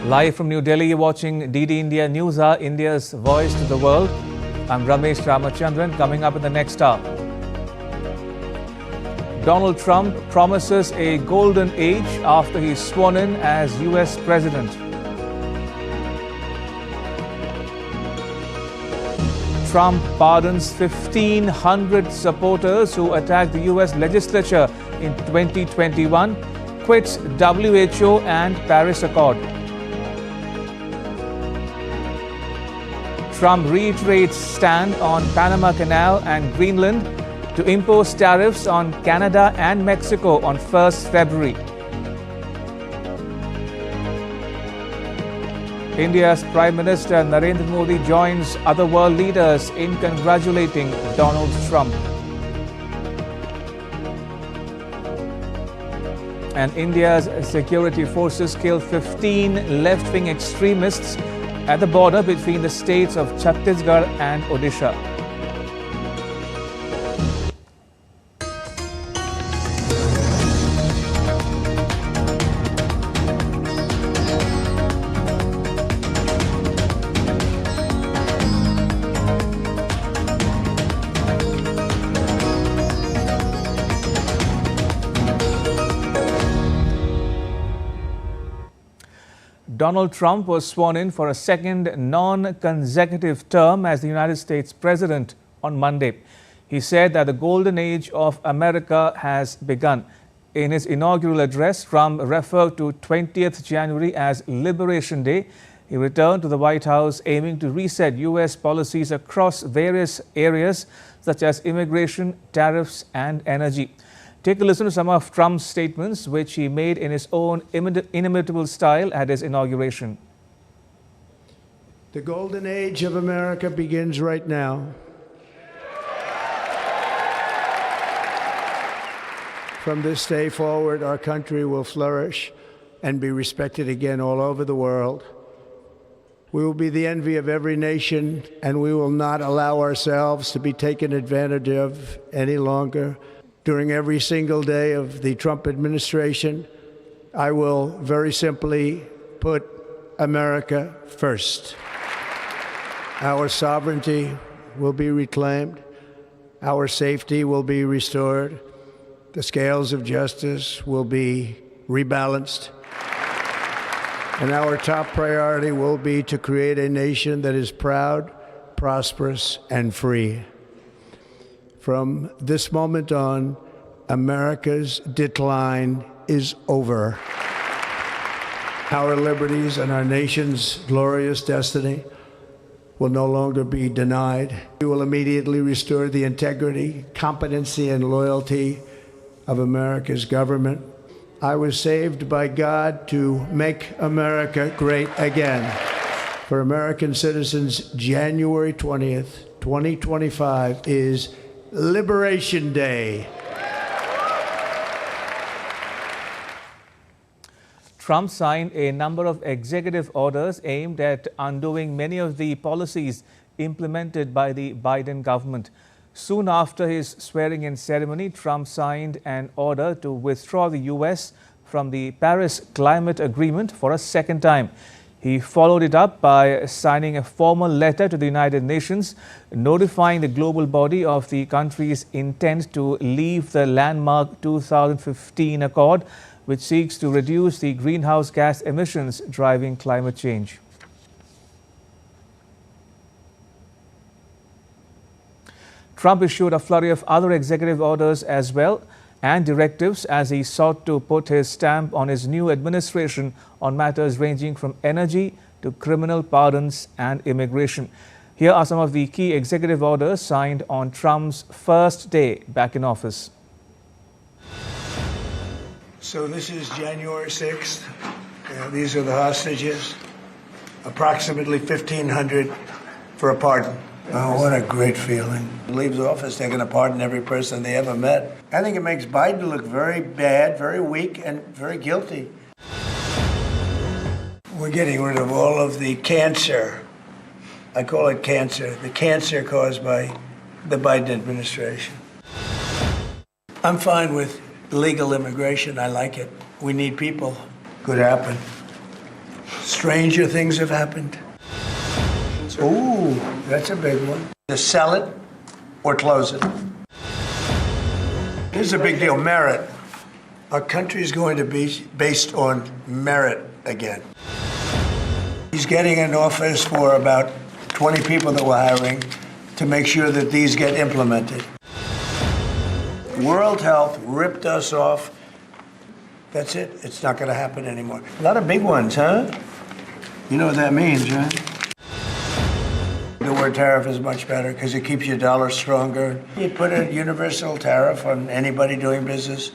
Live from New Delhi, you're watching DD India News Hour, India's voice to the world. I'm Ramesh Ramachandran. Coming up in the next hour, Donald Trump promises a golden age after he's sworn in as US President. Trump pardons 1,500 supporters who attacked the US legislature in 2021, quits WHO and Paris Accord. Trump reiterates stand on Panama Canal and Greenland to impose tariffs on Canada and Mexico on 1st February. India's Prime Minister Narendra Modi joins other world leaders in congratulating Donald Trump. And India's security forces killed 15 left-wing extremists at the border between the states of Chhattisgarh and Odisha. Donald Trump was sworn in for a second non-consecutive term as the United States President on Monday. He said that the golden age of America has begun. In his inaugural address, Trump referred to 20th January as Liberation Day. He returned to the White House aiming to reset U.S. policies across various areas such as immigration, tariffs and energy. Take a listen to some of Trump's statements, which he made in his own inimitable style at his inauguration. The golden age of America begins right now. From this day forward, our country will flourish and be respected again all over the world. We will be the envy of every nation, and we will not allow ourselves to be taken advantage of any longer. During every single day of the Trump administration, I will very simply put America first. Our sovereignty will be reclaimed. Our safety will be restored. The scales of justice will be rebalanced. And our top priority will be to create a nation that is proud, prosperous, and free. From this moment on, America's decline is over. Our liberties and our nation's glorious destiny will no longer be denied. We will immediately restore the integrity, competency, and loyalty of America's government. I was saved by God to make America great again. For American citizens, January 20th, 2025 is Liberation Day. Trump signed a number of executive orders aimed at undoing many of the policies implemented by the Biden government. Soon after his swearing-in ceremony, Trump signed an order to withdraw the U.S. from the Paris Climate Agreement for a second time. He followed it up by signing a formal letter to the United Nations notifying the global body of the country's intent to leave the landmark 2015 Accord, which seeks to reduce the greenhouse gas emissions driving climate change. Trump issued a flurry of other executive orders as well and directives as he sought to put his stamp on his new administration on matters ranging from energy to criminal pardons and immigration. Here are some of the key executive orders signed on Trump's first day back in office. So this is January 6th. These are the hostages. Approximately 1,500 for a pardon. Oh, what a great feeling. Leaves office, they're going to pardon every person they ever met. I think it makes Biden look very bad, very weak, and very guilty. We're getting rid of all of the cancer. I call it cancer. The cancer caused by the Biden administration. I'm fine with legal immigration. I like it. We need people. Could happen. Stranger things have happened. Ooh, that's a big one. To sell it or close it. Here's a big deal, merit. Our country is going to be based on merit again. He's getting an office for about 20 people that we're hiring to make sure that these get implemented. World Health ripped us off. That's it. It's not going to happen anymore. A lot of big ones, huh? You know what that means, right? The word tariff is much better because it keeps your dollar stronger. You put a universal tariff on anybody doing business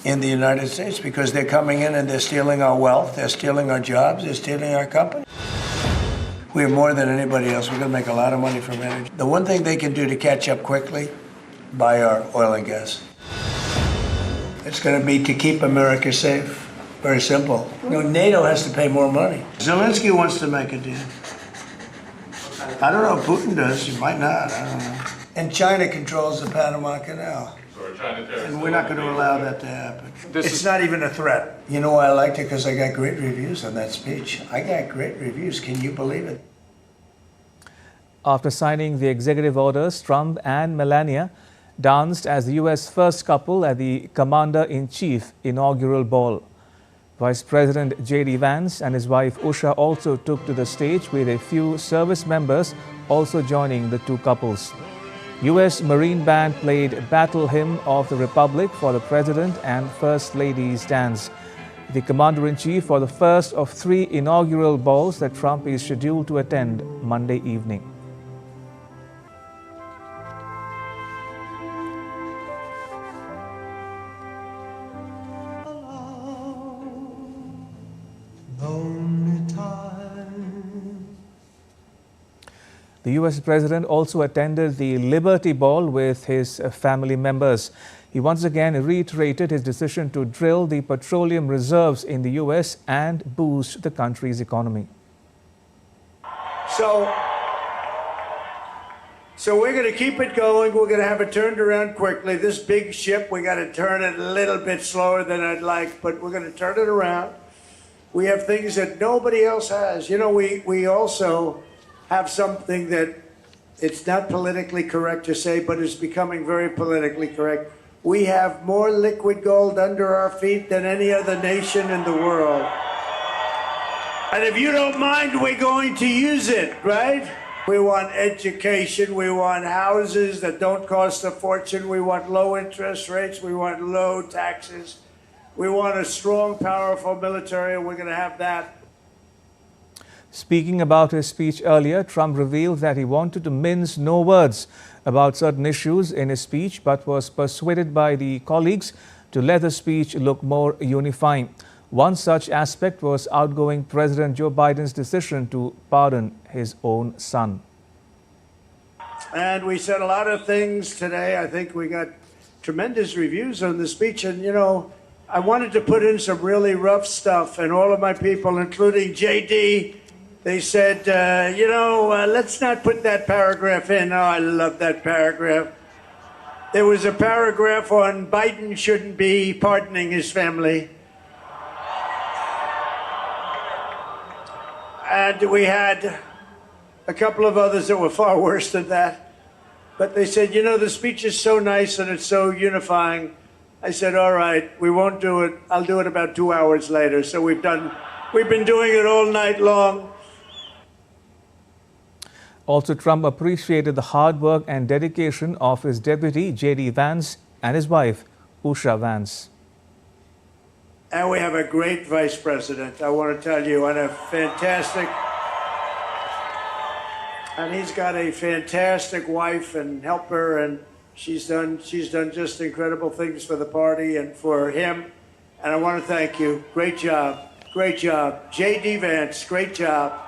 in the United States because they're coming in and they're stealing our wealth, they're stealing our jobs, they're stealing our company. We have more than anybody else. We're going to make a lot of money from energy. The one thing they can do to catch up quickly, buy our oil and gas. It's going to be to keep America safe. Very simple. You know, NATO has to pay more money. Zelensky wants to make a deal. I don't know if Putin does. He might not. I don't know. And China controls the Panama Canal. And we're not going to allow that to happen. It's not even a threat. You know why I liked it? Because I got great reviews on that speech. I got great reviews. Can you believe it? After signing the executive orders, Trump and Melania danced as the U.S. first couple at the Commander-in-Chief Inaugural Ball. Vice President JD Vance and his wife Usha also took to the stage, with a few service members also joining the two couples. U.S. Marine Band played Battle Hymn of the Republic for the President and First Lady's dance. The Commander-in-Chief for the first of 3 inaugural balls that Trump is scheduled to attend Monday evening. The U.S. President also attended the Liberty Ball with his family members. He once again reiterated his decision to drill the petroleum reserves in the U.S. and boost the country's economy. So we're going to keep it going. We're going to have it turned around quickly. This big ship, we got to turn it a little bit slower than I'd like, but we're going to turn it around. We have things that nobody else has. You know, we also have something that it's not politically correct to say, but it's becoming very politically correct. We have more liquid gold under our feet than any other nation in the world. And if you don't mind, we're going to use it, right? We want education, we want houses that don't cost a fortune, we want low interest rates, we want low taxes, we want a strong, powerful military, and we're going to have that. Speaking about his speech earlier, Trump revealed that he wanted to mince no words about certain issues in his speech, but was persuaded by the colleagues to let the speech look more unifying. One such aspect was outgoing President Joe Biden's decision to pardon his own son. And we said a lot of things today. I think we got tremendous reviews on the speech. And, you know, I wanted to put in some really rough stuff, and all of my people, including JD, they said, let's not put that paragraph in. Oh, I love that paragraph. There was a paragraph on Biden shouldn't be pardoning his family. And we had a couple of others that were far worse than that. But they said, you know, the speech is so nice and it's so unifying. I said, all right, we won't do it. I'll do it about 2 hours later. So we've been doing it all night long. Also, Trump appreciated the hard work and dedication of his deputy, JD Vance, and his wife, Usha Vance. And we have a great vice president, I want to tell you, and he's got a fantastic wife and helper, and she's done just incredible things for the party and for him. And I want to thank you. Great job. Great job. JD Vance, great job.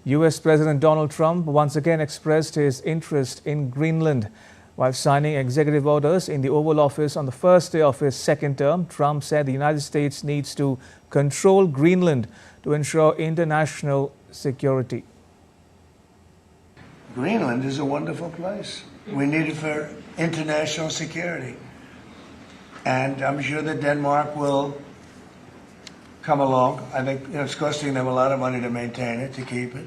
U.S. President Donald Trump once again expressed his interest in Greenland. While signing executive orders in the Oval Office on the first day of his second term, Trump said the United States needs to control Greenland to ensure international security. Greenland is a wonderful place. We need it for international security. And I'm sure that Denmark will come along. I think it's costing them a lot of money to maintain it, to keep it.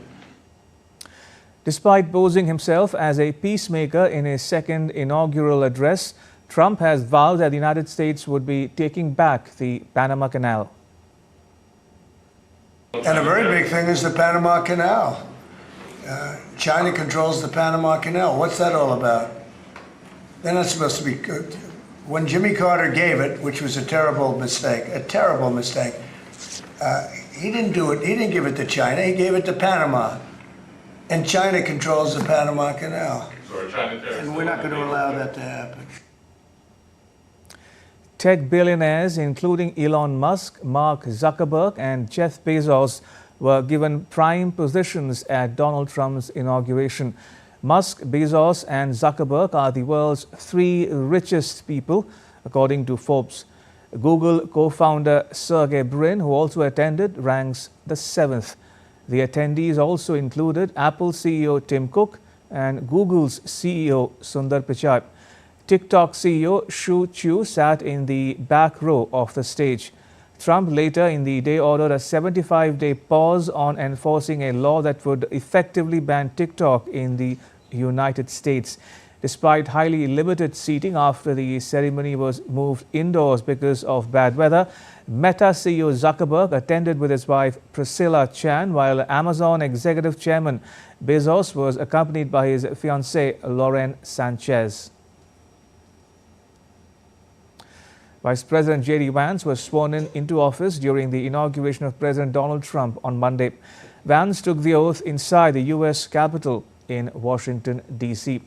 Despite posing himself as a peacemaker in his second inaugural address, Trump has vowed that the United States would be taking back the Panama Canal. And a very big thing is the Panama Canal. China controls the Panama Canal. What's that all about? They're not supposed to be good. When Jimmy Carter gave it, which was a terrible mistake, he didn't do it. He didn't give it to China. He gave it to Panama. And China controls the Panama Canal. And we're not going to allow that to happen. Tech billionaires, including Elon Musk, Mark Zuckerberg and Jeff Bezos, were given prime positions at Donald Trump's inauguration. Musk, Bezos and Zuckerberg are the world's 3 richest people, according to Forbes. Google co-founder Sergey Brin, who also attended, ranks the 7th. The attendees also included Apple CEO Tim Cook and Google's CEO Sundar Pichai. TikTok CEO Shou Chew sat in the back row of the stage. Trump later in the day ordered a 75-day pause on enforcing a law that would effectively ban TikTok in the United States. Despite highly limited seating after the ceremony was moved indoors because of bad weather, Meta CEO Zuckerberg attended with his wife Priscilla Chan, while Amazon executive chairman Bezos was accompanied by his fiancée Lauren Sanchez. Vice President JD Vance was sworn into office during the inauguration of President Donald Trump on Monday. Vance took the oath inside the U.S. Capitol in Washington, D.C.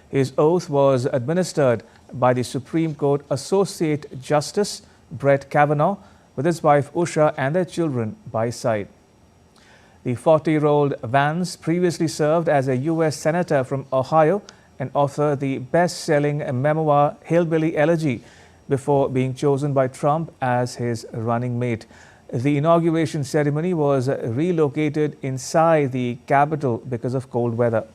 His oath was administered by the Supreme Court Associate Justice Brett Kavanaugh with his wife Usha and their children by his side. The 40-year-old Vance previously served as a U.S. Senator from Ohio and authored the best-selling memoir Hillbilly Elegy before being chosen by Trump as his running mate. The inauguration ceremony was relocated inside the Capitol because of cold weather.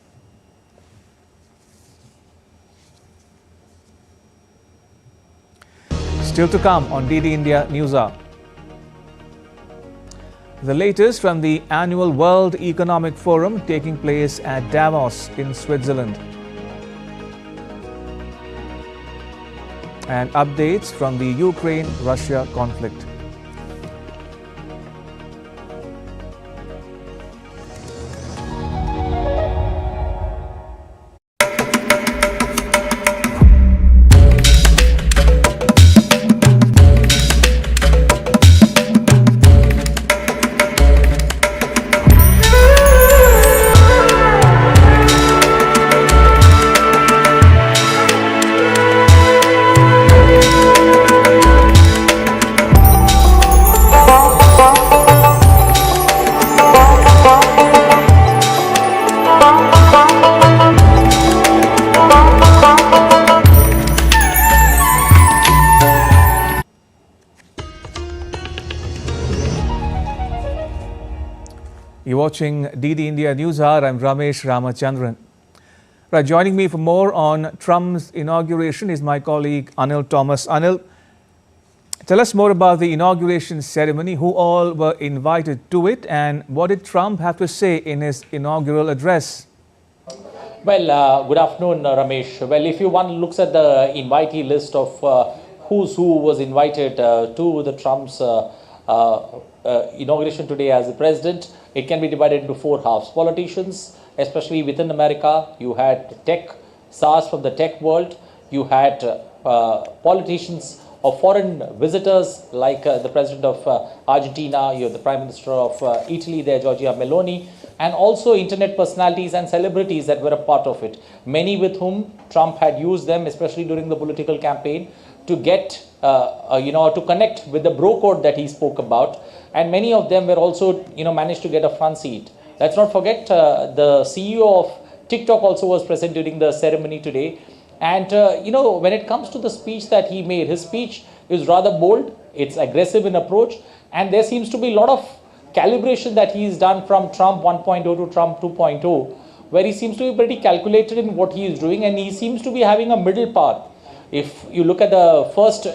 Still to come on DD India News Hour. The latest from the annual World Economic Forum taking place at Davos in Switzerland. And updates from the Ukraine-Russia conflict. You're watching DD India News Hour. I'm Ramesh Ramachandran. Right, joining me for more on Trump's inauguration is my colleague Anil Thomas. Anil, tell us more about the inauguration ceremony, who all were invited to it, and what did Trump have to say in his inaugural address? Well, good afternoon, Ramesh. Well, if one looks at the invitee list of who was invited to the Trump's inauguration today as the president, it can be divided into 4 halves. Politicians, especially within America, you had tech stars from the tech world, you had politicians or foreign visitors like the president of Argentina, you have the prime minister of Italy there, Giorgia Meloni, and also internet personalities and celebrities that were a part of it, many with whom Trump had used them, especially during the political campaign, to get, to connect with the bro code that he spoke about. And many of them were also, managed to get a front seat. Let's not forget the CEO of TikTok also was present during the ceremony today. And, when it comes to the speech that he made, his speech is rather bold, it's aggressive in approach, and there seems to be a lot of calibration that he's done from Trump 1.0 to Trump 2.0, where he seems to be pretty calculated in what he is doing, and he seems to be having a middle path. If you look at the first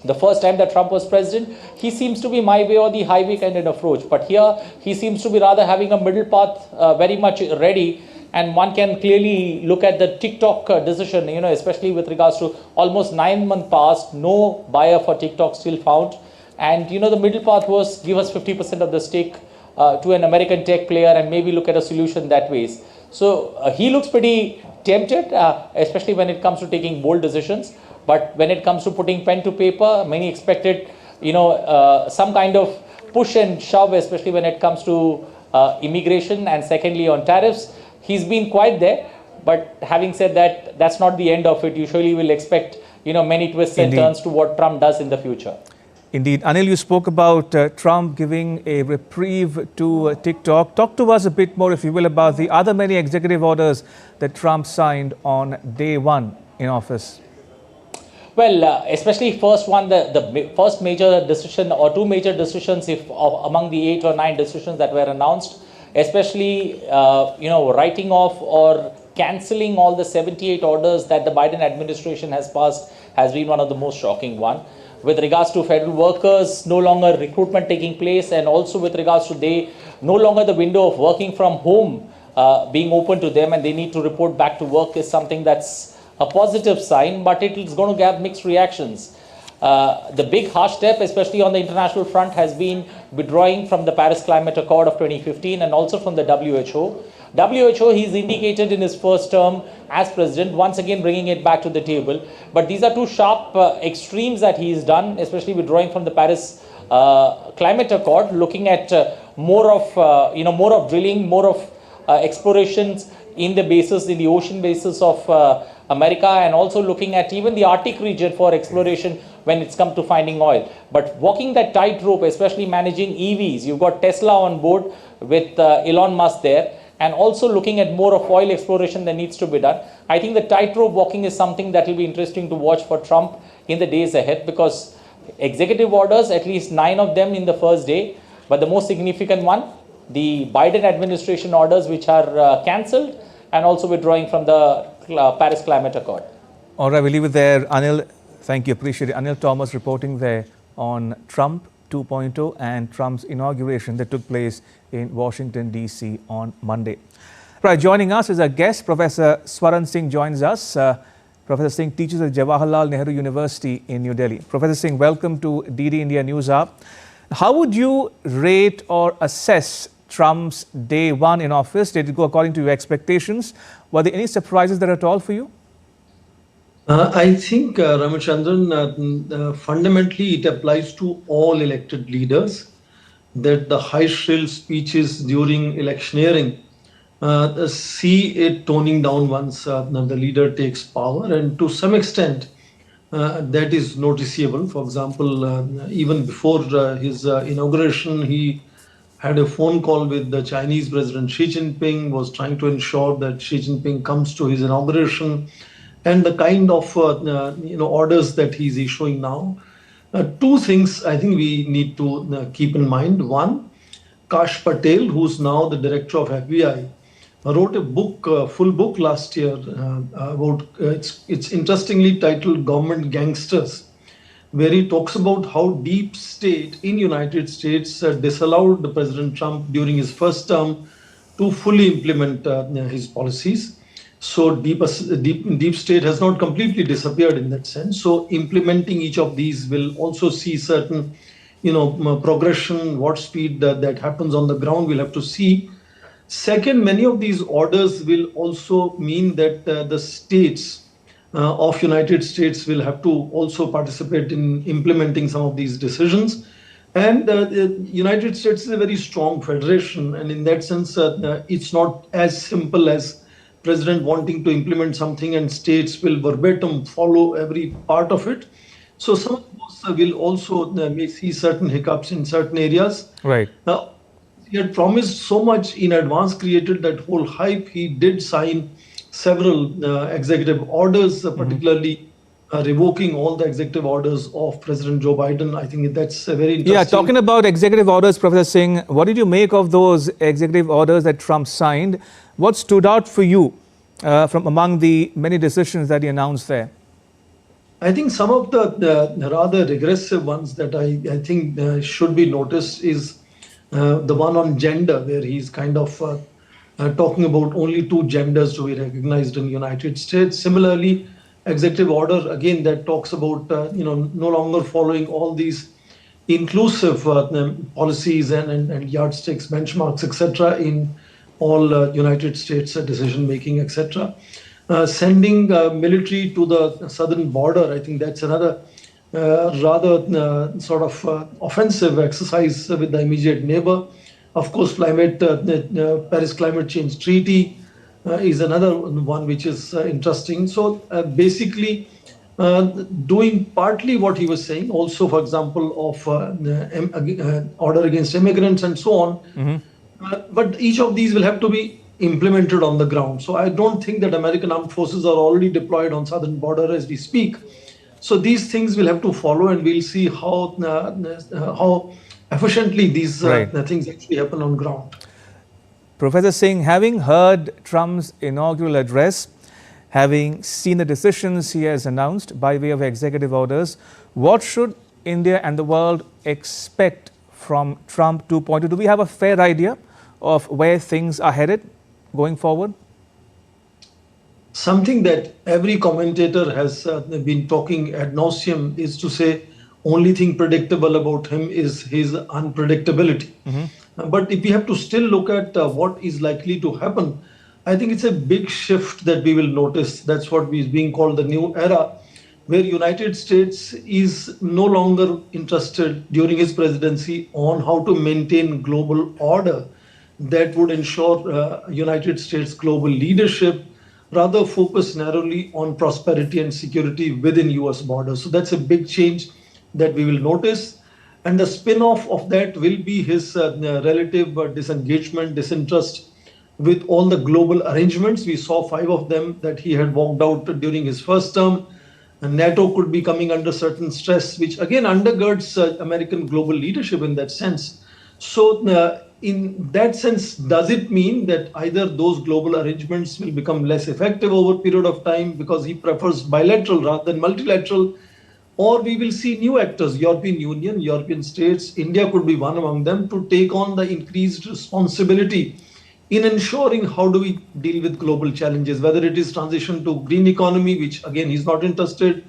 the first time that Trump was president, he seems to be my way or the highway kind of approach. But here, he seems to be rather having a middle path very much ready. And one can clearly look at the TikTok decision, especially with regards to almost 9 months past, no buyer for TikTok still found. And, the middle path was give us 50% of the stake to an American tech player and maybe look at a solution that ways. So he looks pretty tempted, especially when it comes to taking bold decisions. But when it comes to putting pen to paper, many expected, some kind of push and shove, especially when it comes to immigration and secondly on tariffs. He's been quite there, but having said that, that's not the end of it. Usually we'll expect, many twists and turns to what Trump does in the future. Indeed. Anil, you spoke about Trump giving a reprieve to TikTok. Talk to us a bit more, if you will, about the other many executive orders that Trump signed on day one in office. Well, especially first one, the first major decision or two major decisions among the 8 or 9 decisions that were announced, especially, writing off or cancelling all the 78 orders that the Biden administration has passed has been one of the most shocking one. With regards to federal workers, no longer recruitment taking place, and also with regards to no longer the window of working from home being open to them and they need to report back to work is something that's a positive sign, but it is going to have mixed reactions. The big harsh step, especially on the international front, has been withdrawing from the Paris Climate Accord of 2015 and also from the WHO. WHO, he's indicated in his first term as president, once again bringing it back to the table. But these are two sharp extremes that he's done, especially withdrawing from the Paris Climate Accord, looking at more of drilling, more of explorations in the ocean bases of America, and also looking at even the Arctic region for exploration when it's come to finding oil. But walking that tightrope, especially managing EVs, you've got Tesla on board with Elon Musk there, and also looking at more of oil exploration that needs to be done. I think the tightrope walking is something that will be interesting to watch for Trump in the days ahead, because executive orders, at least 9 of them in the first day, but the most significant one, the Biden administration orders which are cancelled and also withdrawing from the Paris Climate Accord. All right, we'll leave it there. Anil, thank you. Appreciate it. Anil Thomas reporting there on Trump 2.0 and Trump's inauguration that took place in Washington, D.C. on Monday. Right, joining us is a guest, Professor Swaran Singh joins us. Professor Singh teaches at Jawaharlal Nehru University in New Delhi. Professor Singh, welcome to DD India News Hour. How would you rate or assess Trump's day one in office? Did it go according to your expectations? Were there any surprises there at all for you? I think, Ramachandran, fundamentally it applies to all elected leaders, that the high shrill speeches during electioneering see it toning down once the leader takes power, and to some extent that is noticeable. For example, even before his inauguration, he had a phone call with the Chinese President Xi Jinping, was trying to ensure that Xi Jinping comes to his inauguration, and the kind of orders that he's issuing now. Two things I think we need to keep in mind. One, Kash Patel, who's now the director of FBI, wrote a book, full book last year about, it's interestingly titled Government Gangsters, where he talks about how deep state in United States disallowed the President Trump during his first term to fully implement his policies. So deep state has not completely disappeared in that sense. So implementing each of these will also see certain, progression, what speed that happens on the ground, we'll have to see. Second, many of these orders will also mean that the states of United States will have to also participate in implementing some of these decisions. And the United States is a very strong federation, and in that sense, it's not as simple as President wanting to implement something and states will verbatim follow every part of it. So some of those will also may see certain hiccups in certain areas. Right. He had promised so much in advance, created that whole hype. He did sign several executive orders, particularly revoking all the executive orders of President Joe Biden. I think that's a very interesting. Yeah, talking about executive orders, Professor Singh, what did you make of those executive orders that Trump signed? What stood out for you from among the many decisions that he announced there? I think some of the rather regressive ones that I think should be noticed is the one on gender, where he's kind of talking about only two genders to be recognized in the United States. Similarly, executive order again that talks about no longer following all these inclusive policies and yardsticks, benchmarks, etc. in all United States decision making, etc. Sending military to the southern border, I think that's another rather sort of offensive exercise with the immediate neighbor. Of course, Paris Climate Change Treaty is another one which is interesting. So basically, doing partly what he was saying, also, for example, of order against immigrants and so on. But each of these will have to be implemented on the ground. So I don't think that American armed forces are already deployed on southern border as we speak. So these things will have to follow, and we'll see how efficiently these things actually happen on ground. Professor Singh, having heard Trump's inaugural address, having seen the decisions he has announced by way of executive orders, what should India and the world expect from Trump 2.0? Do we have a fair idea of where things are headed going forward? Something that every commentator has been talking ad nauseum is to say only thing predictable about him is his unpredictability. But if we have to still look at what is likely to happen, I think it's a big shift that we will notice. That's what is being called the new era, where United States is no longer interested during his presidency on how to maintain global order that would ensure United States global leadership, rather focus narrowly on prosperity and security within US borders. So that's a big change that we will notice. And the spin-off of that will be his relative disengagement, disinterest with all the global arrangements. We saw 5 of them that he had walked out during his first term. And NATO could be coming under certain stress, which again undergirds American global leadership in that sense. So in that sense, does it mean that either those global arrangements will become less effective over a period of time because he prefers bilateral rather than multilateral? Or we will see new actors, European Union, European states, India could be one among them, to take on the increased responsibility in ensuring how do we deal with global challenges, whether it is transition to green economy, which again he's not interested,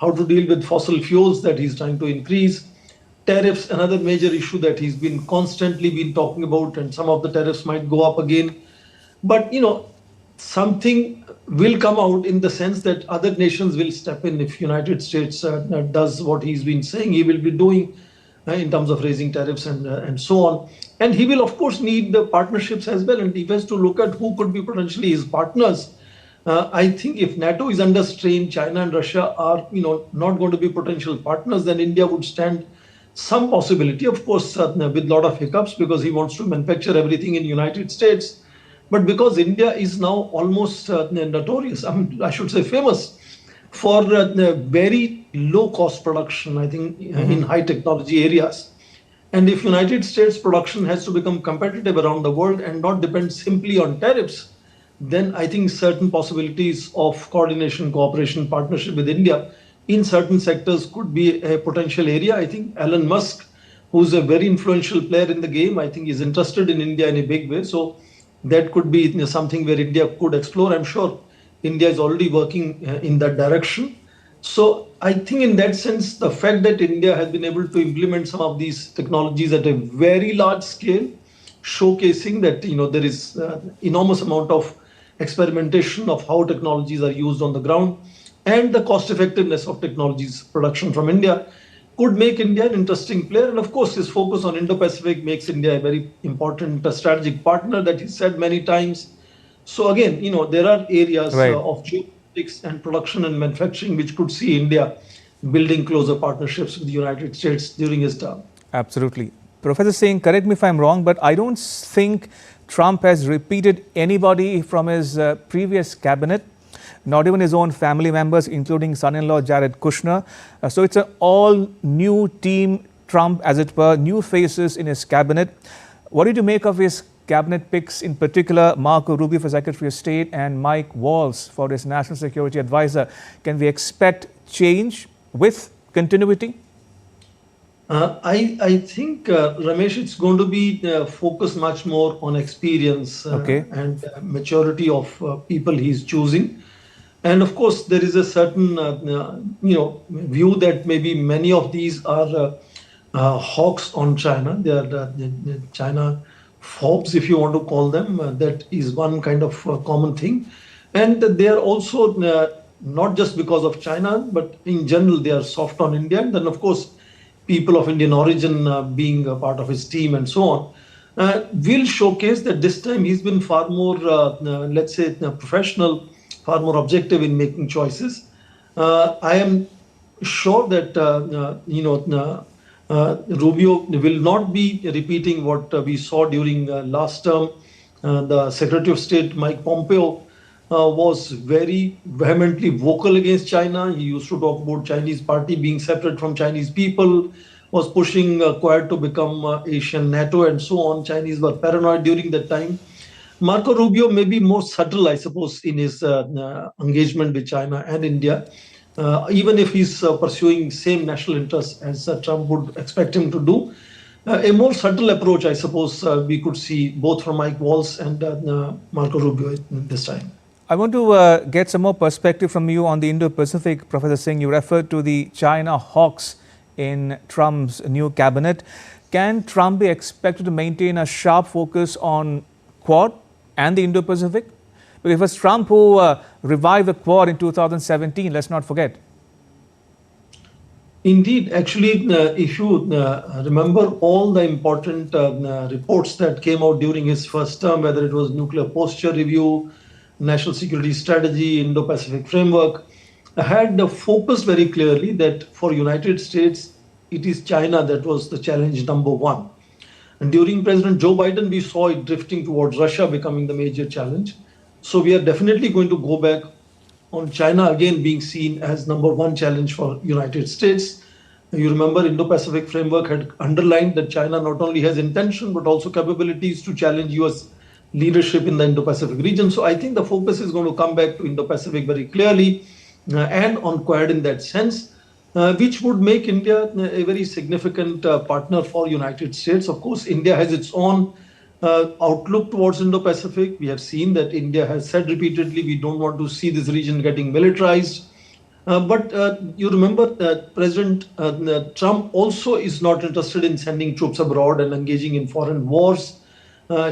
how to deal with fossil fuels that he's trying to increase, tariffs, another major issue that he's been constantly talking about, and some of the tariffs might go up again. But something will come out in the sense that other nations will step in if United States does what he's been saying he will be doing in terms of raising tariffs and so on. And he will, of course, need the partnerships as well. And he has to look at who could be potentially his partners. I think if NATO is under strain, China and Russia are not going to be potential partners, then India would stand some possibility, of course, with a lot of hiccups because he wants to manufacture everything in the United States. But because India is now almost notorious, I should say famous, for very low-cost production, I think, in high technology areas. And if United States production has to become competitive around the world and not depend simply on tariffs, then I think certain possibilities of coordination, cooperation, partnership with India in certain sectors could be a potential area. I think Elon Musk, who's a very influential player in the game, I think is interested in India in a big way. So that could be something where India could explore. I'm sure India is already working in that direction. So I think in that sense, the fact that India has been able to implement some of these technologies at a very large scale, showcasing that there is enormous amount of experimentation of how technologies are used on the ground, and the cost effectiveness of technologies production from India could make India an interesting player. And of course, his focus on Indo Pacific makes India a very important strategic partner that he said many times. So again, there are areas of geopolitics and production and manufacturing which could see India building closer partnerships with the United States during his term. Absolutely. Professor Singh, correct me if I'm wrong, but I don't think Trump has repeated anybody from his previous cabinet, not even his own family members, including son-in-law Jared Kushner. So it's an all-new team Trump, as it were, new faces in his cabinet. What did you make of his cabinet picks, in particular Marco Rubio for Secretary of State and Mike Waltz for his National Security Advisor? Can we expect change with continuity? I think, Ramesh, it's going to be focused much more on experience and maturity of people he's choosing. And of course, there is a certain, view that maybe many of these are hawks on China. They are the China phobes, if you want to call them. That is one kind of common thing. And they are also not just because of China, but in general, they are soft on India. And then, of course, people of Indian origin being a part of his team and so on, will showcase that this time he's been far more, let's say, professional, far more objective in making choices. I am sure that, Rubio will not be repeating what we saw during last term. The Secretary of State, Mike Pompeo, was very vehemently vocal against China. He used to talk about Chinese party being separate from Chinese people, was pushing Quad to become Asian NATO and so on. Chinese were paranoid during that time. Marco Rubio may be more subtle, I suppose, in his engagement with China and India, even if he's pursuing same national interests as Trump would expect him to do. A more subtle approach, I suppose, we could see both from Mike Waltz and Marco Rubio this time. I want to get some more perspective from you on the Indo Pacific, Professor Singh. You referred to the China hawks in Trump's new cabinet. Can Trump be expected to maintain a sharp focus on Quad and the Indo Pacific? Because it was Trump who revived the Quad in 2017, let's not forget. Indeed, actually, if you remember all the important reports that came out during his first term, whether it was nuclear posture review, national security strategy, Indo Pacific framework, had focused very clearly that for United States, it is China that was the challenge number one. And during President Joe Biden, we saw it drifting towards Russia becoming the major challenge. So we are definitely going to go back on China again being seen as number one challenge for United States. You remember Indo-Pacific framework had underlined that China not only has intention, but also capabilities to challenge US leadership in the Indo-Pacific region. So I think the focus is going to come back to Indo-Pacific very clearly and on Quad in that sense, which would make India a very significant partner for United States. Of course, India has its own outlook towards Indo-Pacific. We have seen that India has said repeatedly, we don't want to see this region getting militarized. But you remember that President Trump also is not interested in sending troops abroad and engaging in foreign wars.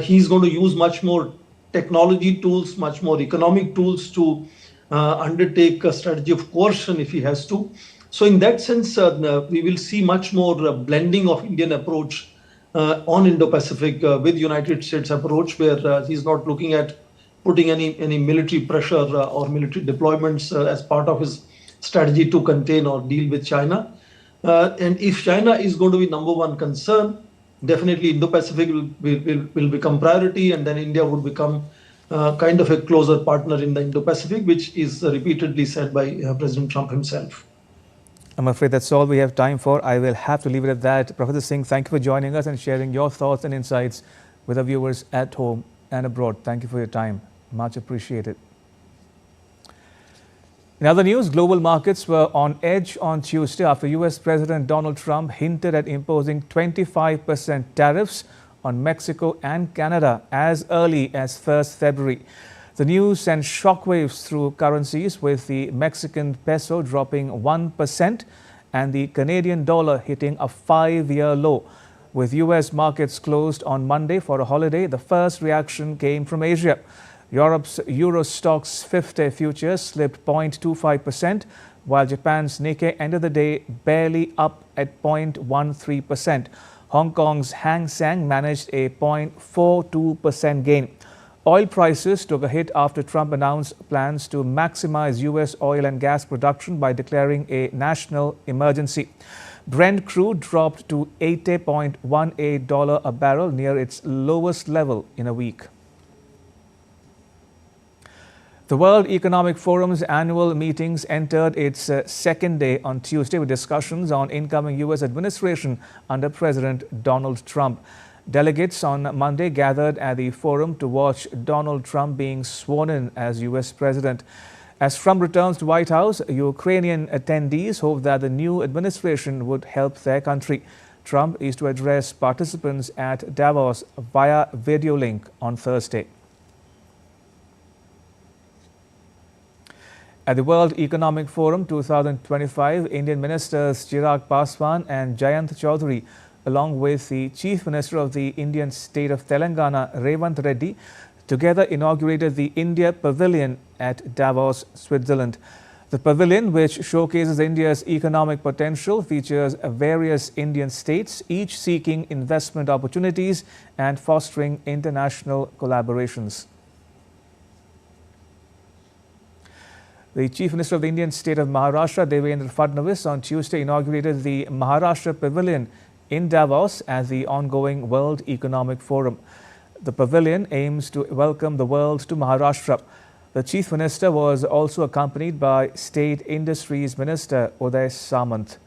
He's going to use much more technology tools, much more economic tools to undertake a strategy of coercion if he has to. So in that sense, we will see much more blending of Indian approach on Indo-Pacific with United States approach, where he's not looking at putting any military pressure or military deployments as part of his strategy to contain or deal with China. And if China is going to be number one concern, definitely Indo-Pacific will become priority, and then India would become kind of a closer partner in the Indo-Pacific, which is repeatedly said by President Trump himself. I'm afraid that's all we have time for. I will have to leave it at that. Professor Singh, thank you for joining us and sharing your thoughts and insights with our viewers at home and abroad. Thank you for your time. Much appreciated. In other news, global markets were on edge on Tuesday after US President Donald Trump hinted at imposing 25% tariffs on Mexico and Canada as early as 1st February. The news sent shockwaves through currencies, with the Mexican peso dropping 1% and the Canadian dollar hitting a 5-year low. With US markets closed on Monday for a holiday, the first reaction came from Asia. Europe's Euro Stoxx 50 futures slipped 0.25%, while Japan's Nikkei ended the day barely up at 0.13%. Hong Kong's Hang Seng managed a 0.42% gain. Oil prices took a hit after Trump announced plans to maximize US oil and gas production by declaring a national emergency. Brent crude dropped to $80.18 a barrel, near its lowest level in a week. The World Economic Forum's annual meetings entered its second day on Tuesday with discussions on incoming US administration under President Donald Trump. Delegates on Monday gathered at the forum to watch Donald Trump being sworn in as US President. As Trump returns to White House, Ukrainian attendees hope that the new administration would help their country. Trump is to address participants at Davos via video link on Thursday. At the World Economic Forum 2025, Indian ministers Chirag Paswan and Jayant Chaudhary, along with the Chief Minister of the Indian state of Telangana, Revant Reddy, together inaugurated the India Pavilion at Davos, Switzerland. The pavilion, which showcases India's economic potential, features various Indian states, each seeking investment opportunities and fostering international collaborations. The Chief Minister of the Indian state of Maharashtra, Devendra Fadnavis, on Tuesday inaugurated the Maharashtra Pavilion in Davos at the ongoing World Economic Forum. The pavilion aims to welcome the world to Maharashtra. The Chief Minister was also accompanied by State Industries Minister Uday Samant.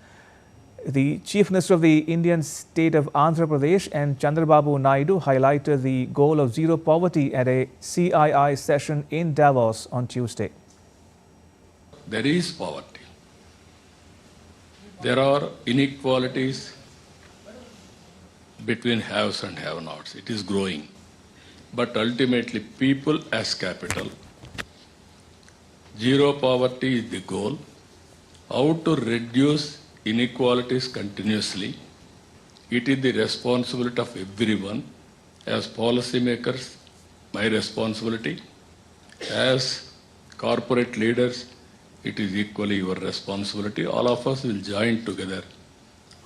The Chief Minister of the Indian state of Andhra Pradesh and Chandrababu Naidu highlighted the goal of zero poverty at a CII session in Davos on Tuesday. There is poverty. There are inequalities between haves and have-nots. It is growing. But ultimately, people as capital. Zero poverty is the goal. How to reduce inequalities continuously. It is the responsibility of everyone. As policymakers, my responsibility. As corporate leaders, it is equally your responsibility. All of us will join together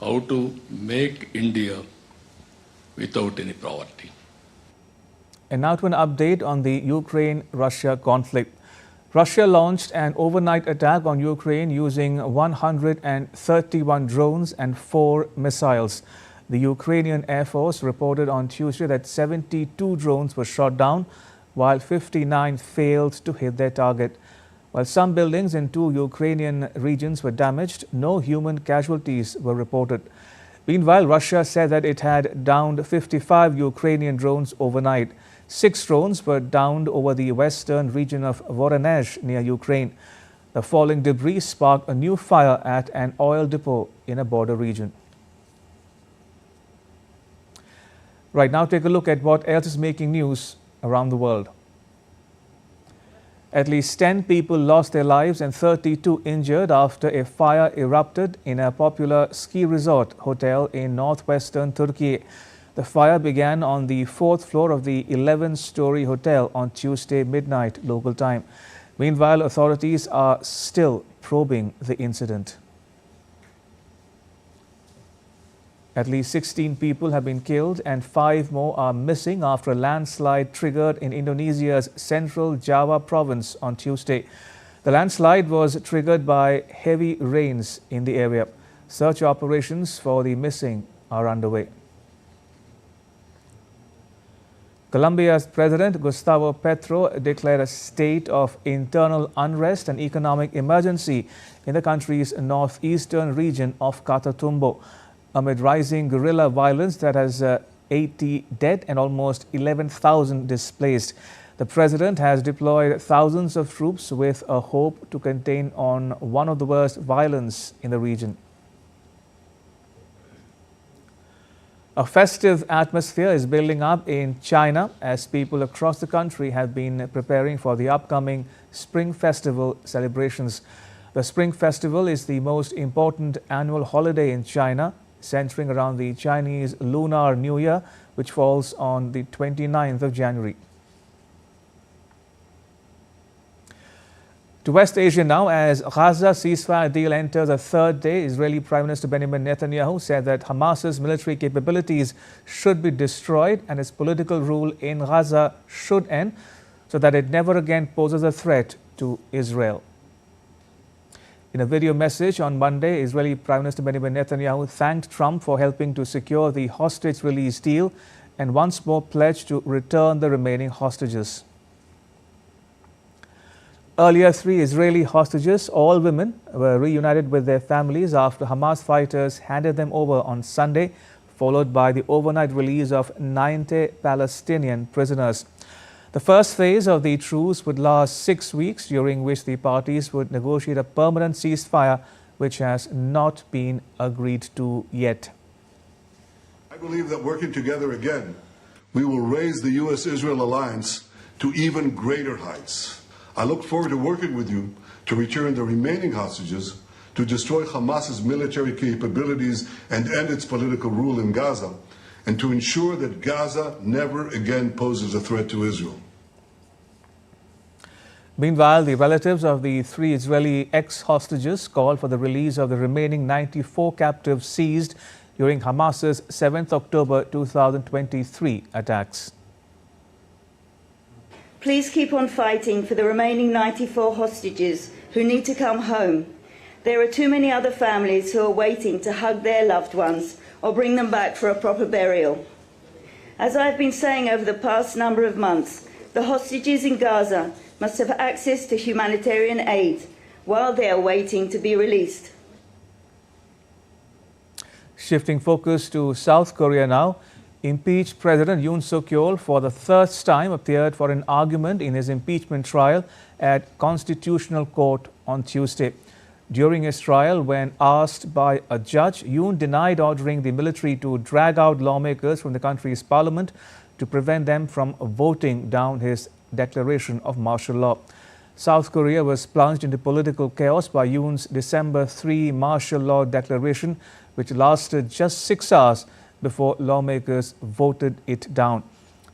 how to make India without any poverty. And now to an update on the Ukraine-Russia conflict. Russia launched an overnight attack on Ukraine using 131 drones and 4 missiles. The Ukrainian Air Force reported on Tuesday that 72 drones were shot down, while 59 failed to hit their target. While some buildings in 2 Ukrainian regions were damaged, no human casualties were reported. Meanwhile, Russia said that it had downed 55 Ukrainian drones overnight. 6 drones were downed over the western region of Voronezh near Ukraine. The falling debris sparked a new fire at an oil depot in a border region. Right now, take a look at what else is making news around the world. At least 10 people lost their lives and 32 injured after a fire erupted in a popular ski resort hotel in northwestern Turkey. The fire began on the 4th floor of the 11-story hotel on Tuesday midnight local time. Meanwhile, authorities are still probing the incident. At least 16 people have been killed and 5 more are missing after a landslide triggered in Indonesia's central Java province on Tuesday. The landslide was triggered by heavy rains in the area. Search operations for the missing are underway. Colombia's President Gustavo Petro declared a state of internal unrest and economic emergency in the country's northeastern region of Catatumbo, amid rising guerrilla violence that has 80 dead and almost 11,000 displaced. The president has deployed thousands of troops with a hope to contain on one of the worst violence in the region. A festive atmosphere is building up in China as people across the country have been preparing for the upcoming Spring Festival celebrations. The Spring Festival is the most important annual holiday in China, centering around the Chinese Lunar New Year, which falls on the 29th of January. To West Asia now, as Gaza ceasefire deal enters a 3rd day, Israeli Prime Minister Benjamin Netanyahu said that Hamas's military capabilities should be destroyed and its political rule in Gaza should end so that it never again poses a threat to Israel. In a video message on Monday, Israeli Prime Minister Benjamin Netanyahu thanked Trump for helping to secure the hostage release deal and once more pledged to return the remaining hostages. Earlier, 3 Israeli hostages, all women, were reunited with their families after Hamas fighters handed them over on Sunday, followed by the overnight release of 90 Palestinian prisoners. The first phase of the truce would last 6 weeks, during which the parties would negotiate a permanent ceasefire, which has not been agreed to yet. I believe that working together again, we will raise the U.S.-Israel alliance to even greater heights. I look forward to working with you to return the remaining hostages, to destroy Hamas's military capabilities and end its political rule in Gaza, and to ensure that Gaza never again poses a threat to Israel. Meanwhile, the relatives of the 3 Israeli ex-hostages called for the release of the remaining 94 captives seized during Hamas's 7th October 2023 attacks. Please keep on fighting for the remaining 94 hostages who need to come home. There are too many other families who are waiting to hug their loved ones or bring them back for a proper burial. As I've been saying over the past number of months, the hostages in Gaza must have access to humanitarian aid while they are waiting to be released. Shifting focus to South Korea now, impeached President Yoon Suk-yeol for the third time appeared for an argument in his impeachment trial at Constitutional Court on Tuesday. During his trial, when asked by a judge, Yoon denied ordering the military to drag out lawmakers from the country's parliament to prevent them from voting down his declaration of martial law. South Korea was plunged into political chaos by Yoon's December 3 martial law declaration, which lasted just 6 hours before lawmakers voted it down.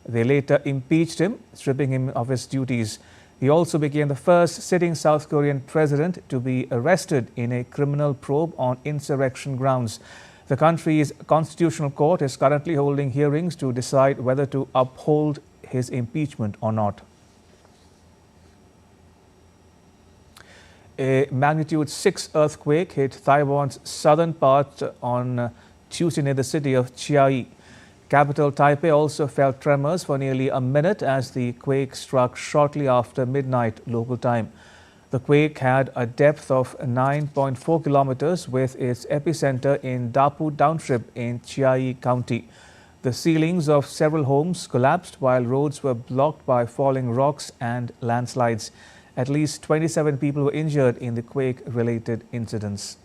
They later impeached him, stripping him of his duties. He also became the first sitting South Korean president to be arrested in a criminal probe on insurrection grounds. The country's constitutional court is currently holding hearings to decide whether to uphold his impeachment or not. A magnitude 6 earthquake hit Taiwan's southern part on Tuesday near the city of Chiayi. Capital Taipei also felt tremors for nearly a minute as the quake struck shortly after midnight local time. The quake had a depth of 9.4 kilometers with its epicenter in Dapu Township in Chiayi County. The ceilings of several homes collapsed while roads were blocked by falling rocks and landslides. At least 27 people were injured in the quake-related incidents.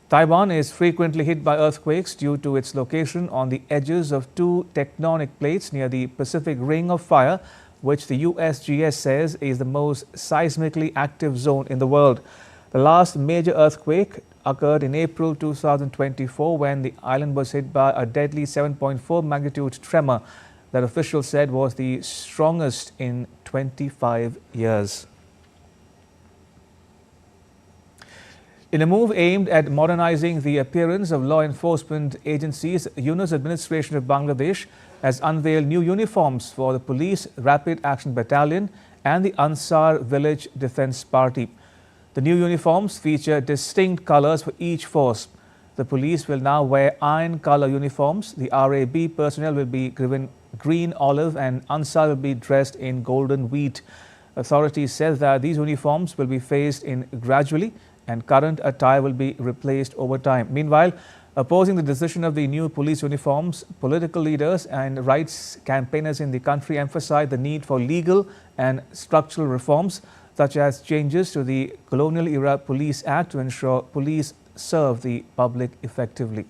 Taiwan is frequently hit by earthquakes due to its location on the edges of 2 tectonic plates near the Pacific Ring of Fire, which the USGS says is the most seismically active zone in the world. The last major earthquake occurred in April 2024 when the island was hit by a deadly 7.4 magnitude tremor that officials said was the strongest in 25 years. In a move aimed at modernizing the appearance of law enforcement agencies, Yunus administration of Bangladesh has unveiled new uniforms for the Police Rapid Action Battalion and the Ansar Village Defense Party. The new uniforms feature distinct colors for each force. The police will now wear iron color uniforms. The RAB personnel will be given green, olive, and Ansar will be dressed in golden wheat. Authorities said that these uniforms will be phased in gradually and current attire will be replaced over time. Meanwhile, opposing the decision of the new police uniforms, political leaders and rights campaigners in the country emphasized the need for legal and structural reforms, such as changes to the Colonial-era Police Act to ensure police serve the public effectively.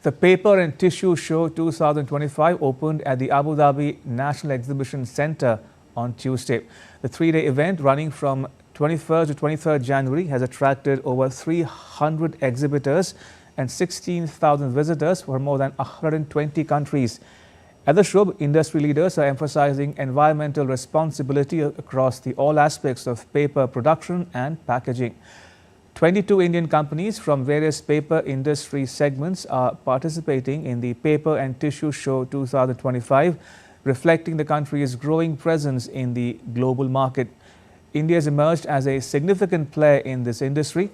The Paper and Tissue Show 2025 opened at the Abu Dhabi National Exhibition Centre on Tuesday. The 3-day event, running from 21st to 23rd January, has attracted over 300 exhibitors and 16,000 visitors from more than 120 countries. At the show, industry leaders are emphasizing environmental responsibility across all aspects of paper production and packaging. 22 Indian companies from various paper industry segments are participating in the Paper and Tissue Show 2025, reflecting the country's growing presence in the global market. India has emerged as a significant player in this industry,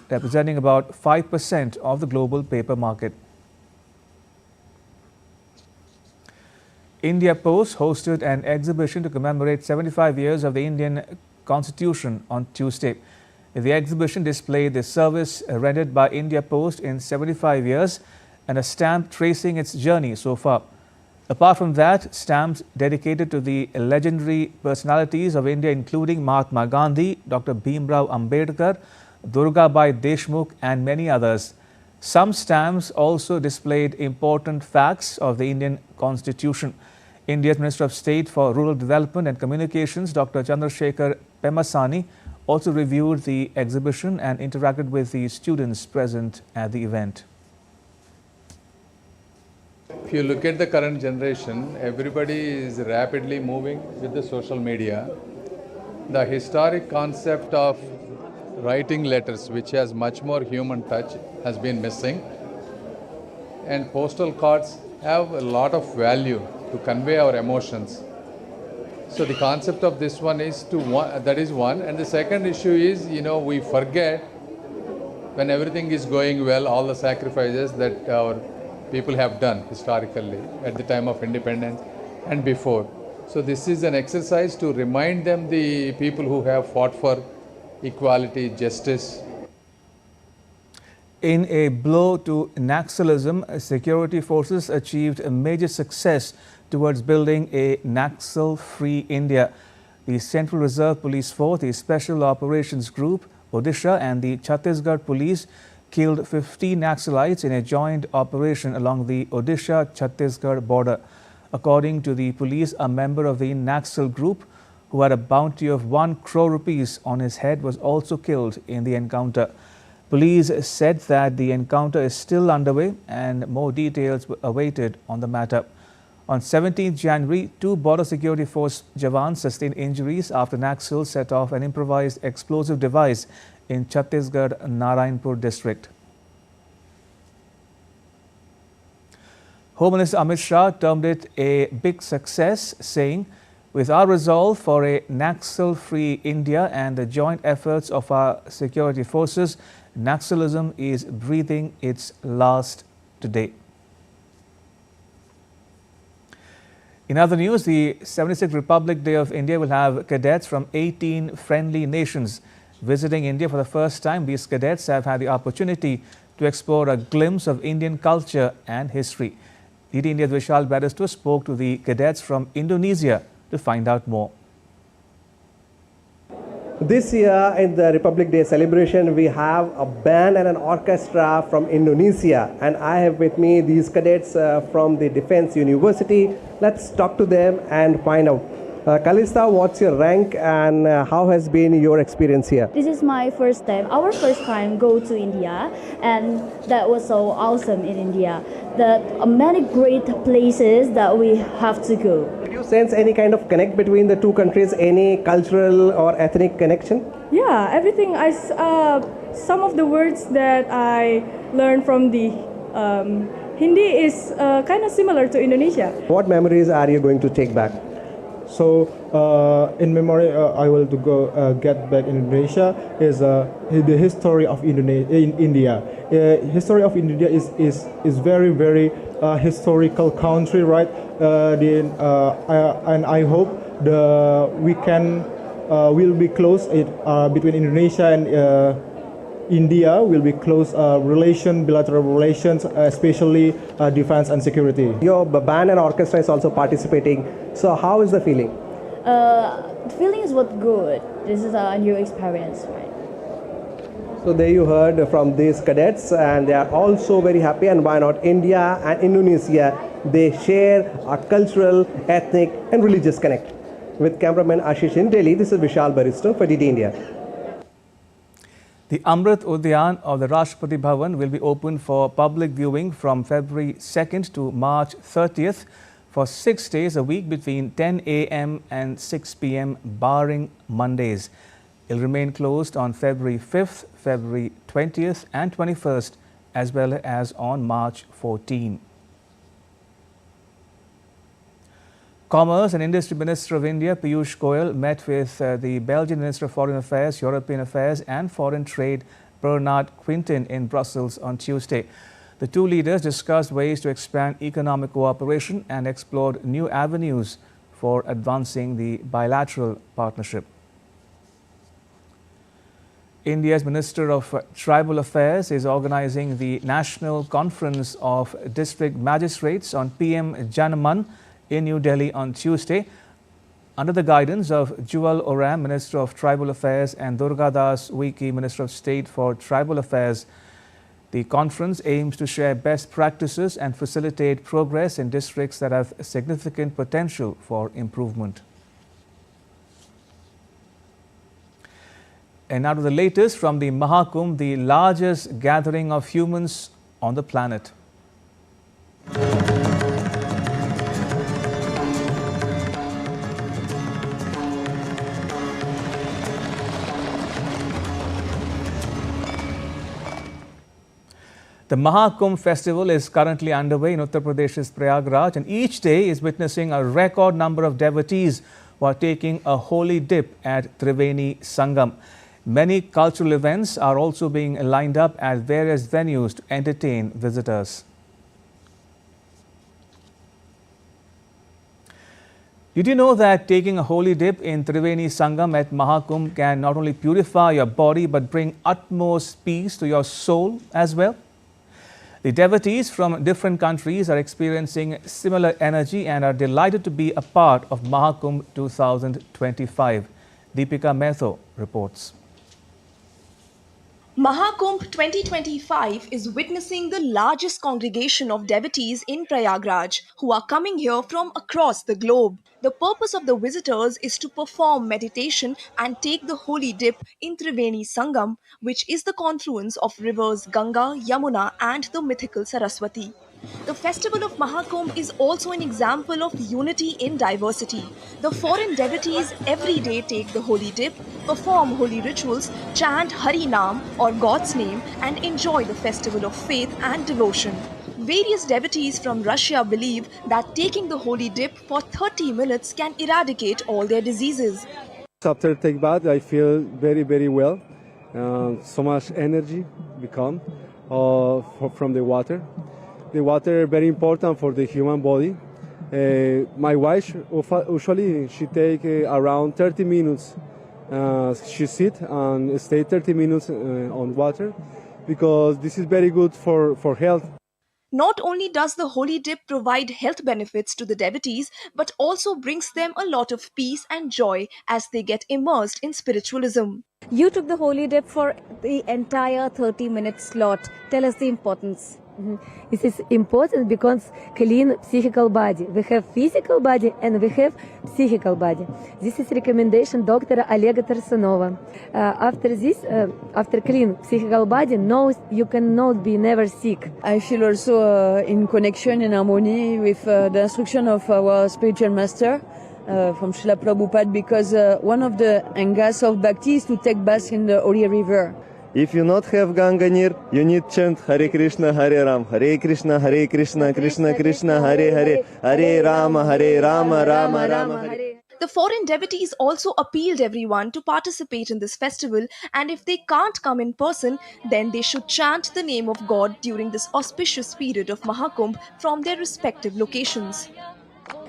representing about 5% of the global paper market. India Post hosted an exhibition to commemorate 75 years of the Indian Constitution on Tuesday. The exhibition displayed the service rendered by India Post in 75 years and a stamp tracing its journey so far. Apart from that, stamps dedicated to the legendary personalities of India, including Mahatma Gandhi, Dr. Bhimrao Ambedkar, Durgabai Deshmukh, and many others. Some stamps also displayed important facts of the Indian Constitution. India's Minister of State for Rural Development and Communications, Dr. Chandrasekhar Pemasani, also reviewed the exhibition and interacted with the students present at the event. If you look at the current generation, everybody is rapidly moving with the social media. The historic concept of writing letters, which has much more human touch, has been missing. And postal cards have a lot of value to convey our emotions. So the concept of this one is that is one. And the second issue is, we forget when everything is going well, all the sacrifices that our people have done historically at the time of independence and before. So this is an exercise to remind them, the people who have fought for equality, justice. In a blow to Naxalism, security forces achieved a major success towards building a Naxal-free India. The Central Reserve Police Force, the Special Operations Group, Odisha, and the Chhattisgarh Police killed 15 Naxalites in a joint operation along the Odisha-Chhattisgarh border. According to the police, a member of the Naxal group who had a bounty of 1 crore rupees on his head was also killed in the encounter. Police said that the encounter is still underway and more details were awaited on the matter. On 17 January, 2 Border Security Force Jawans sustained injuries after Naxal set off an improvised explosive device in Chhattisgarh Narayanpur district. Home Minister Amit Shah termed it a big success, saying, "With our resolve for a Naxal-free India and the joint efforts of our security forces, Naxalism is breathing its last today." In other news, the 76th Republic Day of India will have cadets from 18 friendly nations visiting India for the first time. These cadets have had the opportunity to explore a glimpse of Indian culture and history. JD India's Vishal Barrister spoke to the cadets from Indonesia to find out more. This year in the Republic Day celebration, we have a band and an orchestra from Indonesia, and I have with me these cadets from the Defense University. Let's talk to them and find out. Kalista, what's your rank and how has been your experience here? This is my first time, our first time go to India, and that was so awesome in India. There are many great places that we have to go. Did you sense any kind of connect between the two countries, any cultural or ethnic connection? Yeah, everything. Some of the words that I learned from the Hindi is kind of similar to Indonesia. What memories are you going to take back? So in memory, I will to go get back in Indonesia is the history of India. History of India is very historical country, right? And I hope we can will be close between Indonesia and India will be close bilateral relations, especially defense and security. Your band and orchestra is also participating. So how is the feeling? The feeling is what good. This is a new experience, right? So there you heard from these cadets, and they are also very happy. And why not? India and Indonesia, they share a cultural, ethnic, and religious connect. With cameraman Ashish in Delhi, this is Vishal Barrister for JD India. The Amrit Udan of the Rashtrapati Bhavan will be open for public viewing from February 2nd to March 30th for 6 days a week between 10 a.m. and 6 p.m. barring Mondays. It will remain closed on February 5th, February 20th and 21st as well as on March 14. Commerce and Industry Minister of India, Piyush Goyal, met with the Belgian Minister of Foreign Affairs, European Affairs and Foreign Trade, Bernard Quinten, in Brussels on Tuesday. The two leaders discussed ways to expand economic cooperation and explored new avenues for advancing the bilateral partnership. India's Minister of Tribal Affairs is organizing the National Conference of District Magistrates on PM Janaman in New Delhi on Tuesday. Under the guidance of Jewel Oram, Minister of Tribal Affairs, and Durgadas Wiki, Minister of State for Tribal Affairs, the conference aims to share best practices and facilitate progress in districts that have significant potential for improvement. And now to the latest from the Mahakumbh, the largest gathering of humans on the planet. The Mahakumbh festival is currently underway in Uttar Pradesh's Prayagraj, and each day is witnessing a record number of devotees who are taking a holy dip at Triveni Sangam. Many cultural events are also being lined up at various venues to entertain visitors. Did you know that taking a holy dip in Triveni Sangam at Mahakumbh can not only purify your body but bring utmost peace to your soul as well? The devotees from different countries are experiencing similar energy and are delighted to be a part of Mahakumbh 2025. Deepika Metho reports. Mahakumbh 2025 is witnessing the largest congregation of devotees in Prayagraj who are coming here from across the globe. The purpose of the visitors is to perform meditation and take the holy dip in Triveni Sangam, which is the confluence of rivers Ganga, Yamuna and the mythical Saraswati. The festival of Mahakumbh is also an example of unity in diversity. The foreign devotees every day take the holy dip, perform holy rituals, chant Hari Naam or God's name and enjoy the festival of faith and devotion. Various devotees from Russia believe that taking the holy dip for 30 minutes can eradicate all their diseases. After take bath, I feel very, very well. So much energy become from the water. The water is very important for the human body. My wife, usually she take around 30 minutes. She sit and stay 30 minutes on water because this is very good for health. Not only does the holy dip provide health benefits to the devotees, but also brings them a lot of peace and joy as they get immersed in spiritualism. You took the holy dip for the entire 30-minute slot. Tell us the importance. This is important because clean psychical body. We have physical body and we have psychical body. This is recommendation Dr. Olega Tarsanova. After this, after clean psychical body, no, you cannot be never sick. I feel also in connection and harmony with the instruction of our spiritual master from Srila Prabhupada, because one of the angas of bhakti is to take bath in the holy river. If you not have Ganga near, you need chant Hare Krishna, Hare Ram, Hare Krishna, Krishna Krishna, Hare Hare, Hare Rama, Rama Rama, Hare. The foreign devotees also appealed everyone to participate in this festival, and if they can't come in person, then they should chant the name of God during this auspicious period of Mahakumbh from their respective locations.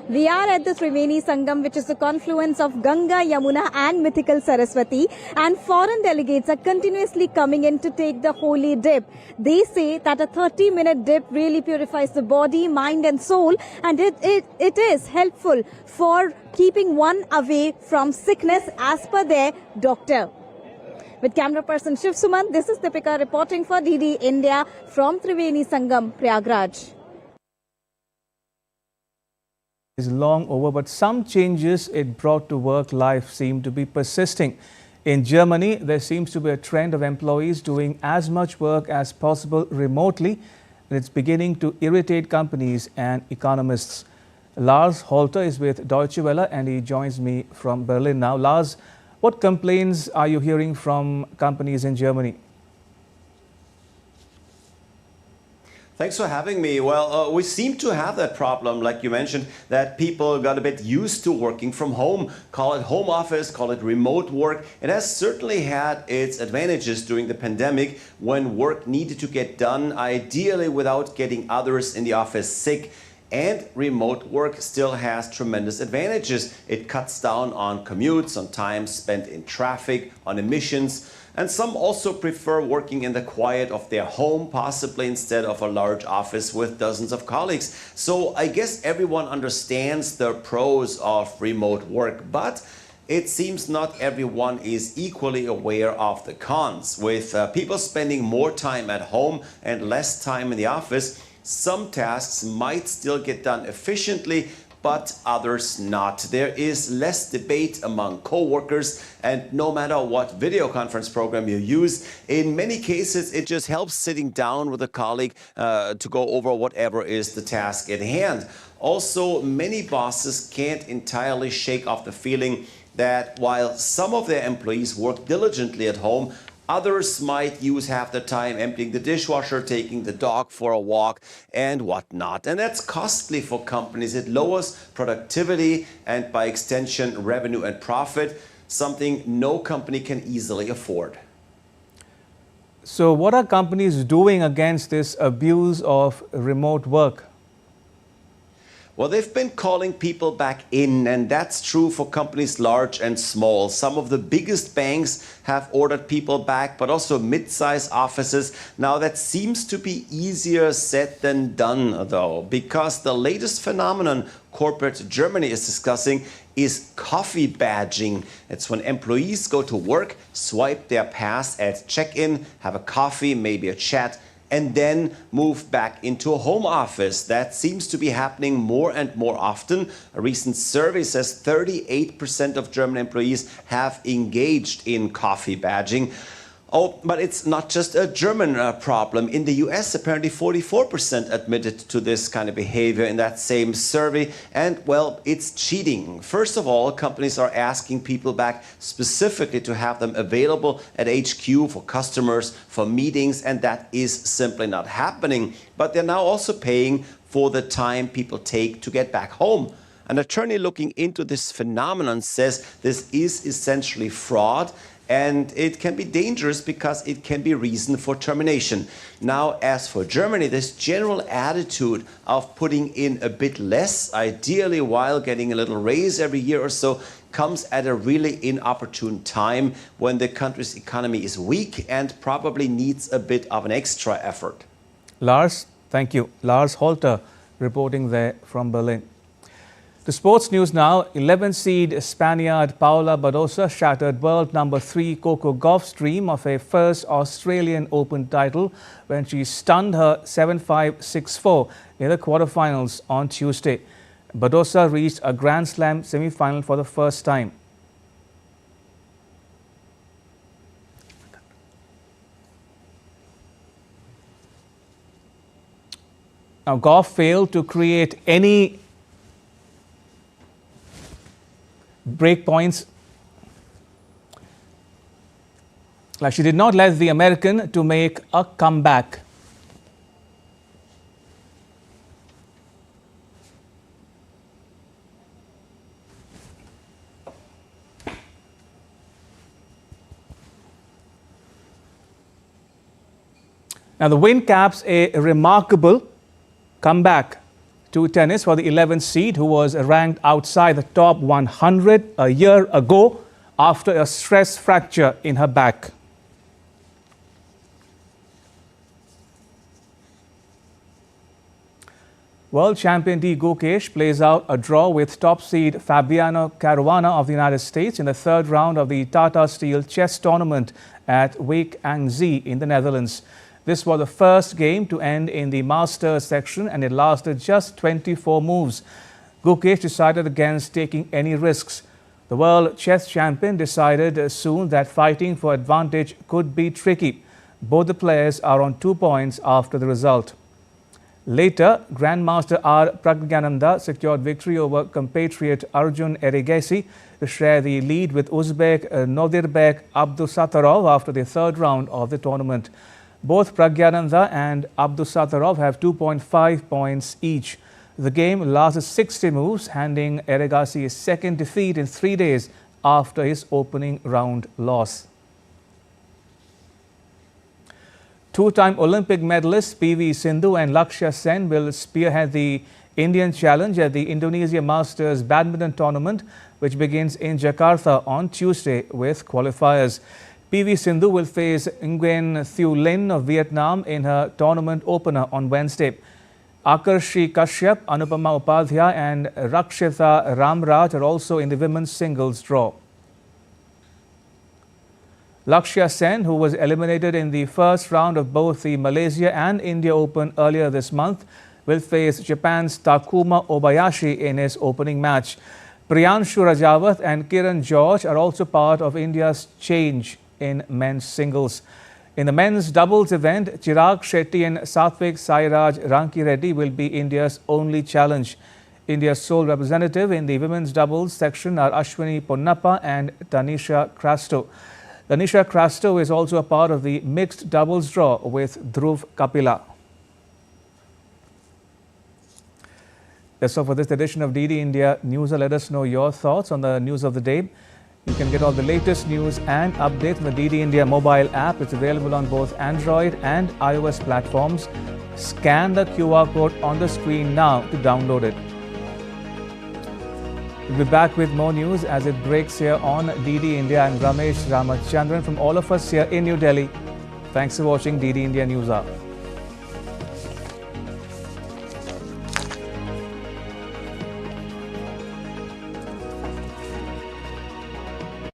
We are at the Triveni Sangam, which is the confluence of Ganga, Yamuna and mythical Saraswati, and foreign delegates are continuously coming in to take the holy dip. They say that a 30-minute dip really purifies the body, mind and soul, and it is helpful for keeping one away from sickness as per their doctor. With camera person Shiv Suman, this is Deepika reporting for DD India from Triveni Sangam, Prayagraj. Is long over, but some changes it brought to work life seem to be persisting. In Germany, there seems to be a trend of employees doing as much work as possible remotely, and it's beginning to irritate companies and economists. Lars Holter is with Deutsche Welle and he joins me from Berlin now. Lars, what complaints are you hearing from companies in Germany? Thanks for having me. Well, we seem to have that problem, like you mentioned, that people got a bit used to working from home. Call it home office, call it remote work. It has certainly had its advantages during the pandemic when work needed to get done, ideally without getting others in the office sick. And remote work still has tremendous advantages. It cuts down on commutes, on time spent in traffic, on emissions. And some also prefer working in the quiet of their home, possibly instead of a large office with dozens of colleagues. So I guess everyone understands the pros of remote work, but it seems not everyone is equally aware of the cons. With people spending more time at home and less time in the office, some tasks might still get done efficiently, but others not. There is less debate among co-workers, and no matter what video conference program you use, in many cases it just helps sitting down with a colleague to go over whatever is the task at hand. Also, many bosses can't entirely shake off the feeling that while some of their employees work diligently at home, others might use half the time emptying the dishwasher, taking the dog for a walk, and whatnot. And that's costly for companies. It lowers productivity and, by extension, revenue and profit, something no company can easily afford. So what are companies doing against this abuse of remote work? Well, they've been calling people back in, and that's true for companies large and small. Some of the biggest banks have ordered people back, but also mid-sized offices. Now, that seems to be easier said than done, though, because the latest phenomenon corporate Germany is discussing is coffee badging. It's when employees go to work, swipe their pass at check-in, have a coffee, maybe a chat, and then move back into a home office. That seems to be happening more and more often. A recent survey says 38% of German employees have engaged in coffee badging. Oh, but it's not just a German problem. In the US, apparently 44% admitted to this kind of behavior in that same survey. And, well, it's cheating. First of all, companies are asking people back specifically to have them available at HQ for customers, for meetings, and that is simply not happening. But they're now also paying for the time people take to get back home. An attorney looking into this phenomenon says this is essentially fraud, and it can be dangerous because it can be reason for termination. Now, as for Germany, this general attitude of putting in a bit less, ideally while getting a little raise every year or so, comes at a really inopportune time when the country's economy is weak and probably needs a bit of an extra effort. Lars, thank you. Lars Holter reporting there from Berlin. To sports news now, 11th seed Spaniard Paula Badosa shattered world number 3 Coco Gauff's dream of a first Australian Open title when she stunned her 7-5, 6-4 in the quarterfinals on Tuesday. Badosa reached a Grand Slam semi-final for the first time. Now, Gauff failed to create any break points. Like, she did not let the American to make a comeback. Now, the win caps a remarkable comeback to tennis for the 11th seed, who was ranked outside the top 100 a year ago after a stress fracture in her back. World champion D. Gukesh plays out a draw with top seed Fabiano Caruana of the United States in the third round of the Tata Steel chess tournament at Wijk aan Zee in the Netherlands. This was the first game to end in the Masters section, and it lasted just 24 moves. Gukesh decided against taking any risks. The world chess champion decided soon that fighting for advantage could be tricky. Both the players are on 2 points after the result. Later, Grandmaster R. Pragyananda secured victory over compatriot Arjun Erigesi to share the lead with Uzbek Nodirbek Abdusattorov after the third round of the tournament. Both Pragyananda and Abdusattorov have 2.5 points each. The game lasted 60 moves, handing Erigesi his second defeat in 3 days after his opening round loss. Two-time Olympic medalists PV Sindhu and Lakshya Sen will spearhead the Indian challenge at the Indonesia Masters badminton tournament, which begins in Jakarta on Tuesday with qualifiers. PV Sindhu will face Nguyen Thu Linh of Vietnam in her tournament opener on Wednesday. Akarshi Kashyap, Anupama Upadhyay and Rakshitha Ramraj are also in the women's singles draw. Lakshya Sen, who was eliminated in the first round of both the Malaysia and India Open earlier this month, will face Japan's Takuma Obayashi in his opening match. Priyanshu Rajawat and Kiran George are also part of India's change in men's singles. In the men's doubles event, Chirag Shetty and Satvik Sairaj Rankireddy will be India's only challenge. India's sole representative in the women's doubles section are Ashwini Ponnappa and Tanisha Crasto. Tanisha Crasto is also a part of the mixed doubles draw with Dhruv Kapila. That's all for this edition of DD India News. Let us know your thoughts on the news of the day. You can get all the latest news and updates on the DD India mobile app. It's available on both Android and iOS platforms. Scan the QR code on the screen now to download it. We'll be back with more news as it breaks here on DD India. I'm Ramesh Ramachandran from all of us here in New Delhi. Thanks for watching DD India News Hour.